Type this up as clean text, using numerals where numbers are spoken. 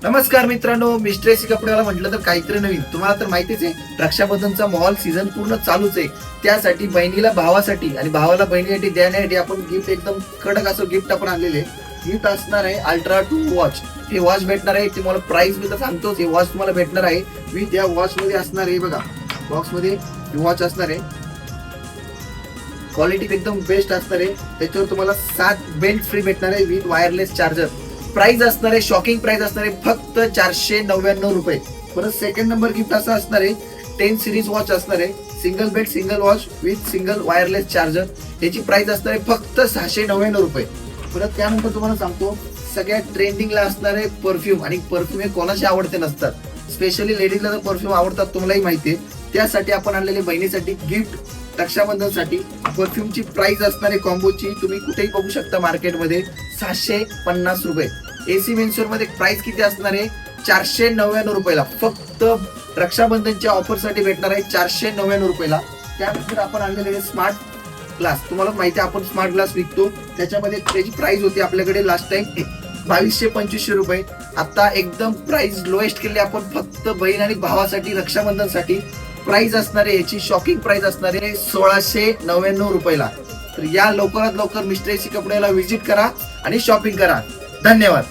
नमस्कार मित्रांनो, मिस्ट्रेसी कपड्याला म्हटलं तर काहीतरी नवीन. तुम्हाला तर माहितीच आहे, रक्षाबंधनचा मॉल सीझन पूर्ण चालूच आहे. त्यासाठी बहिणीला भावासाठी आणि भावाला बहिणीसाठी देण्यासाठी आपण गिफ्ट एकदम कडक असं गिफ्ट आपण आणलेले. गिफ्ट असणार आहे अल्ट्रा 2 वॉच. हे वॉच भेटणार आहे. तुम्हाला प्राइस मी तर सांगतोच, हे वॉच तुम्हाला भेटणार आहे विथ या वॉच मध्ये असणार आहे. बघा, बॉक्स मध्ये वॉच असणार आहे. क्वालिटी एकदम बेस्ट असणार आहे. त्याच्यावर तुम्हाला 7 बेल्ट फ्री भेटणार आहे विथ वायरलेस चार्जर. प्राइस असणार आहे, शॉकिंग प्राइस असणार आहे फक्त 499 रुपये. परत सेकंड नंबर गिफ्ट असं असणार आहे 10 सिरीज वॉच असणार आहे. Single belt single watch with single wireless charger. याची प्राइस असणार आहे फक्त 699 रुपये. परत त्यानंतर तुम्हाला सांगतो, सगळ्यात ट्रेंडिंगला असणार आहे परफ्यूम. आणि परफ्यूम हे कोणाचे आवडते नसतात, स्पेशली लेडीजला तर परफ्यूम आवडतात, तुम्हालाही माहिती आहे. त्यासाठी आपण आणलेले बहिणीसाठी गिफ्ट रक्षाबंधनसाठी परफ्यूमची प्राइस असणार आहे कॉम्बोची, तुम्ही कुठेही बघू शकता मार्केटमध्ये, 750 रुपये. एसी मेन्सोर मध्ये प्राइस किती असणार आहे? 499 रुपयाला. फक्त रक्षाबंधनच्या ऑफर साठी भेटणार आहे 499 रुपयाला. त्यानंतर आपण आणलेले स्मार्ट ग्लास. तुम्हाला माहिती आहे आपण स्मार्ट ग्लास विकतो. त्याच्यामध्ये त्याची प्राइस होती आपल्याकडे लास्ट टाइम 2200-2500 रुपये. आता एकदम प्राइस लोएस्ट केली आपण फक्त बहीण आणि भावासाठी रक्षाबंधनसाठी. प्राइस असणार आहे, याची शॉकिंग प्राइस असणार आहे 1699 रुपयाला. तर या लवकरात लवकर मिस्ट्रेसी कपड्याला व्हिजिट करा आणि शॉपिंग करा. धन्यवाद.